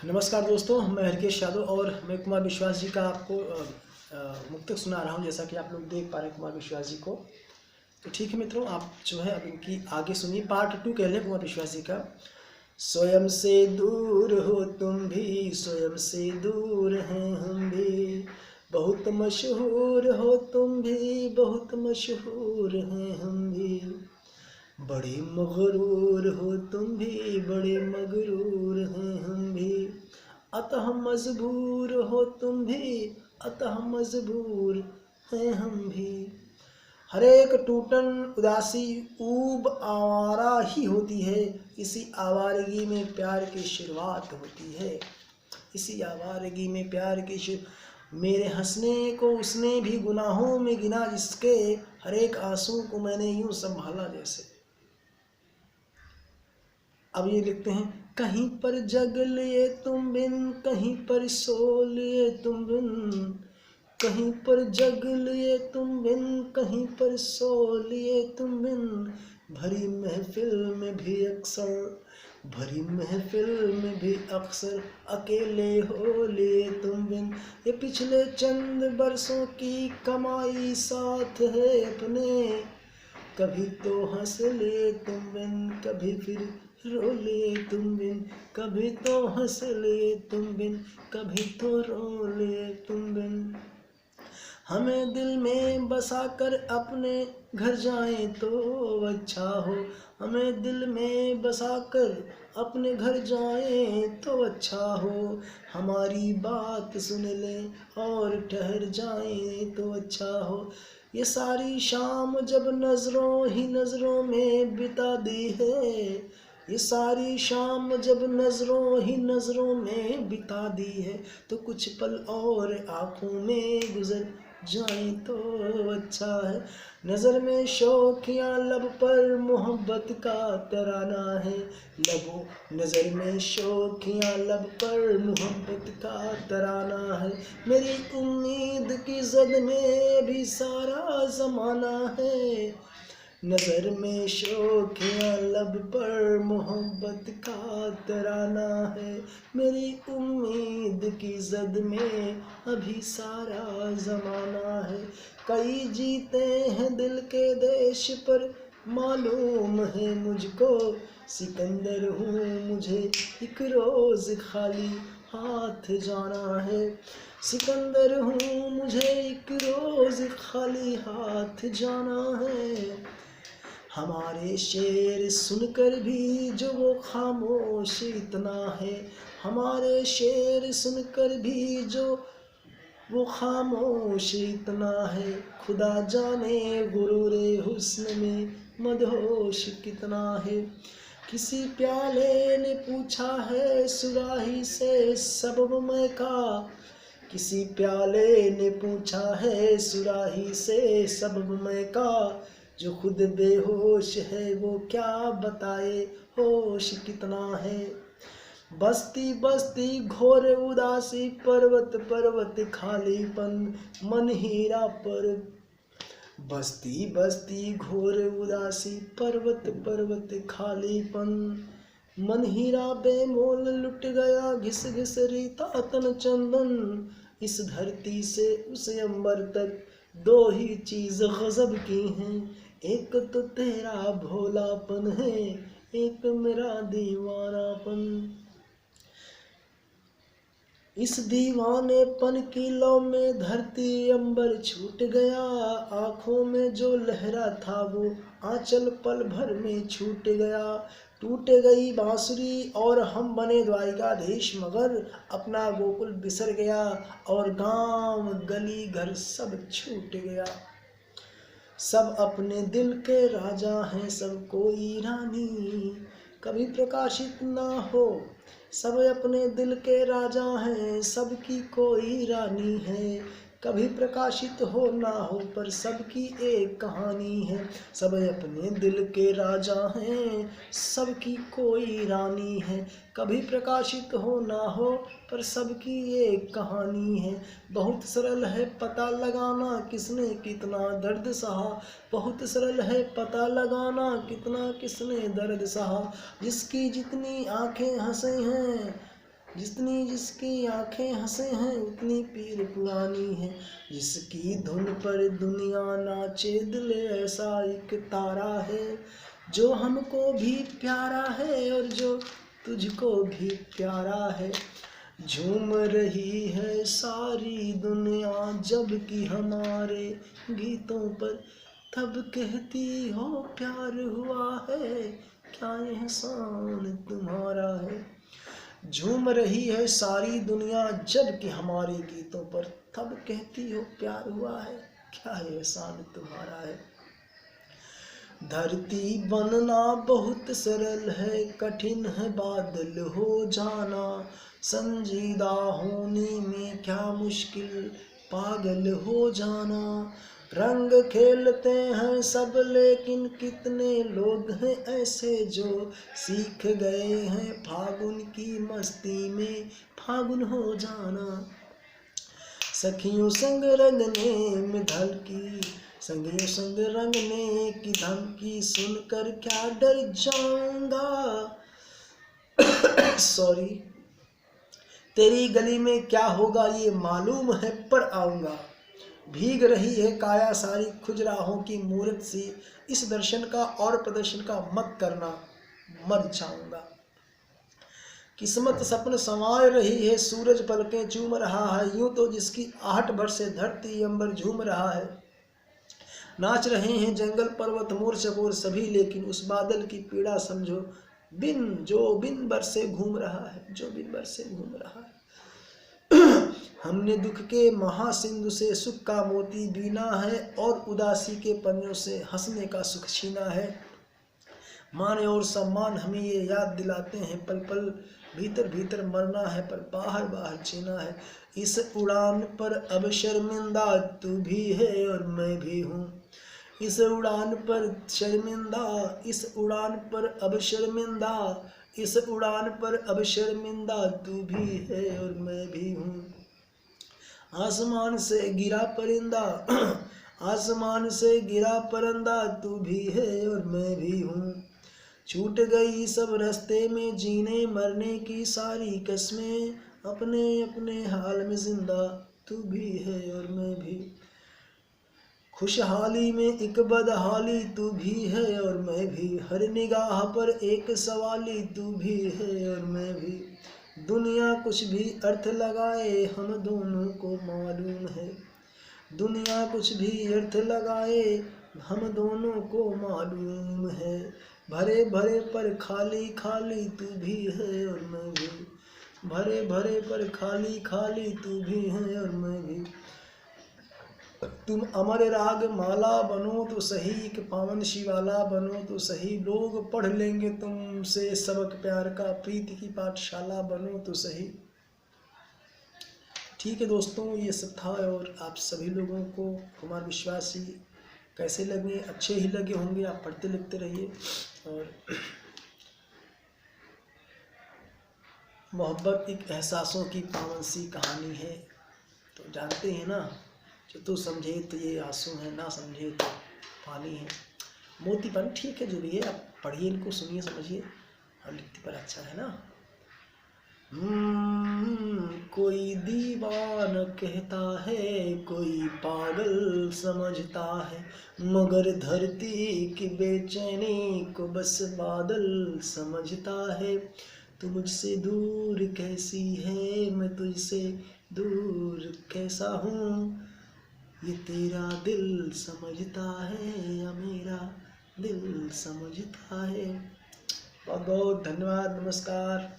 नमस्कार दोस्तों, मैं हरकेश यादव और मैं कुमार विश्वास जी का आपको मुक्तक सुना रहा हूं। जैसा कि आप लोग देख पा रहे हैं कुमार विश्वास जी को। तो ठीक है मित्रों, आप जो है अब इनकी आगे सुनिए। पार्ट 2 कह लें कुमार विश्वास जी का। स्वयं से दूर हो तुम भी, स्वयं से दूर हैं हम भी, बहुत मशहूर हो तुम भी, बहुत मशहूर हैं हम भी, बड़े मगरूर हो तुम भी, बड़े मगरूर हैं हम भी, अतः मजबूर हो तुम भी, अतः मजबूर हैं हम भी। हर एक टूटन उदासी ऊब आवारा ही होती है, इसी आवारगी में प्यार की शुरुआत होती है, इसी आवारगी में प्यार की मेरे हंसने को उसने भी गुनाहों में गिना, जिसके हर एक आंसू को मैंने यूं संभाला जैसे। अब ये लिखते हैं, कहीं पर जग लिए तुम बिन, कहीं पर सो लिए तुम बिन, कहीं पर जग लिए तुम बिन, कहीं पर सो लिए तुम बिन, भरी महफिल में भी अक्सर, भरी महफिल में भी अक्सर अकेले हो लिए तुम बिन। ये पिछले चंद बरसों की कमाई साथ है अपने, कभी तो हंस ले तुम बिन, कभी फिर रो ले तुम बिन, कभी तो हंस ले तुम बिन, कभी तो रो ले तुम बिन। हमें दिल में बसा कर अपने घर जाएं तो अच्छा हो, हमें दिल में बसा कर अपने घर जाएं तो अच्छा हो, हमारी बात सुन ले और ठहर जाएं तो अच्छा हो। ये सारी शाम जब नजरों ही नजरों में बिता दी है, ये सारी शाम जब नजरों ही नजरों में बिता दी है, तो कुछ पल और आंखों में गुजर जाए तो अच्छा है। नजर में शौकिया लब पर मोहब्बत का तराना है, लबो नजर में शौकिया लब पर मोहब्बत का तराना है, मेरी उम्मीद की जद में भी सारा जमाना है, नजर में शौकिया लब पर मोहब्बत का तराना है, मेरी उम्मीद की जद में अभी सारा जमाना है। कई जीते हैं दिल के देश पर मालूम है मुझको, सिकंदर हूँ मुझे एक रोज खाली हाथ जाना है, सिकंदर हूँ मुझे एक रोज खाली हाथ जाना है। हमारे शेर सुनकर भी जो वो खामोश इतना है, हमारे शेर सुनकर भी जो वो खामोश इतना है, खुदा जाने गुरूरे हुस्न में मदहोश कितना है। किसी प्याले ने पूछा है सुराही से सबब मैं का, किसी प्याले ने पूछा है सुराही से सबब मैं का, जो खुद बेहोश है वो क्या बताए होश कितना है। बस्ती बस्ती घोर उदासी, पर्वत पर्वत खालीपन, मन हीरा पर, बस्ती बस्ती घोर उदासी, पर्वत पर्वत खालीपन, मन हीरा बेमोल लुट गया, घिस घिस रीता तन चंदन, इस धरती से उस अंबर तक दो ही चीज गजब की हैं, एक तो तेरा भोलापन है, एक मेरा दीवानापन। इस दीवानेपन की लौ में धरती अंबर छूट गया, आंखों में जो लहरा था वो आंचल पल भर में छूट गया, टूट गई बांसुरी और हम बने द्वारिकाधीश, मगर अपना गोकुल बिसर गया और गांव गली घर सब छूट गया। सब अपने दिल के राजा हैं, सब कोई रानी कभी प्रकाशित ना हो, सब अपने दिल के राजा हैं, सबकी कोई रानी है, कभी प्रकाशित हो ना हो पर सबकी एक कहानी है। सब अपने दिल के राजा हैं, सबकी कोई रानी है, कभी प्रकाशित हो ना हो पर सबकी एक कहानी है। बहुत सरल है पता लगाना किसने कितना दर्द सहा, बहुत सरल है पता लगाना कितना किसने दर्द सहा, जिसकी जितनी आंखें हंसे हैं जितनी जिसकी आंखें हंसे हैं उतनी पीर पुरानी है। जिसकी धुन पर दुनिया नाचे दिल ऐसा एक तारा है, जो हमको भी प्यारा है और जो तुझको भी प्यारा है। झूम रही है सारी दुनिया जब कि हमारे गीतों पर, तब कहती हो प्यार हुआ है, क्या एहसान तुम्हारा है। झूम रही है सारी दुनिया जब कि हमारे गीतों पर, तब कहती हो प्यार हुआ है, क्या एहसान तुम्हारा है। धरती बनना बहुत सरल है, कठिन है बादल हो जाना। संजीदा होने में क्या मुश्किल, पागल हो जाना। रंग खेलते हैं सब लेकिन कितने लोग हैं ऐसे जो सीख गए हैं फागुन की मस्ती में फागुन हो जाना। सखियों संग रंगने में धमकी, संगियों संग रंगने की धमकी सुनकर क्या डर जाऊंगा। सॉरी, तेरी गली में क्या होगा ये मालूम है पर आऊंगा। भीग रही है काया सारी खुजराहों की मूरत सी, इस दर्शन का और प्रदर्शन का मत करना, मर जाऊंगा। किस्मत सपन संवार रही है, सूरज पलकें चूम रहा है, यूं तो जिसकी आहट भर से धरती अंबर झूम रहा है। नाच रहे हैं जंगल पर्वत मोर चकोर सभी, लेकिन उस बादल की पीड़ा समझो बिन बरसे घूम रहा है, जो बिन बरसे घूम रहा है। हमने दुख के महासिंधु से सुख का मोती बीना है, और उदासी के पन्नों से हंसने का सुख छीना है। मान और सम्मान हमें ये याद दिलाते हैं, पल पल भीतर भीतर मरना है पर बाहर बाहर जीना है। इस उड़ान पर अब शर्मिंदा तू भी है और मैं भी हूँ। इस उड़ान पर शर्मिंदा, इस उड़ान पर अब शर्मिंदा, इस उड़ान पर अब शर्मिंदा तू भी है और मैं भी हूँ। आसमान से गिरा परिंदा, आसमान से गिरा परिंदा तू भी है और मैं भी हूँ। छूट गई सब रास्ते में जीने मरने की सारी कस्में, अपने अपने हाल में जिंदा तू भी है और मैं भी। खुशहाली में एक बदहाली तू भी है और मैं भी, हर निगाह पर एक सवाली तू भी है और मैं भी। दुनिया कुछ भी अर्थ लगाए हम दोनों को मालूम है, दुनिया कुछ भी अर्थ लगाए हम दोनों को मालूम है। भरे भरे पर खाली खाली तू भी है और मैं भी, भरे भरे पर खाली खाली तू भी है और मैं भी। तुम अमर राग माला बनो तो सही, एक पावन शिवाला बनो तो सही, लोग पढ़ लेंगे तुमसे सबक प्यार का, प्रीति की पाठशाला बनो तो सही। ठीक है दोस्तों, ये सब था, और आप सभी लोगों को कुमार विश्वासी कैसे लगे, अच्छे ही लगे होंगे। आप पढ़ते लिखते रहिए। और मोहब्बत एक एहसासों की पावन सी कहानी है, तो जानते हैं ना, जो तू समझे तो ये आंसू है, ना समझे तो पानी है। मोती पानी, ठीक है जो भी है, आप पढ़िए, इनको सुनिए समझिए, और लिखते पर अच्छा है ना। कोई दीवाना कहता है, कोई पागल समझता है, मगर धरती की बेचैनी को बस बादल समझता है। तू मुझसे दूर कैसी है, मैं तुझसे दूर कैसा हूँ, ये तेरा दिल समझता है या मेरा दिल समझता है। बहुत बहुत धन्यवाद, नमस्कार।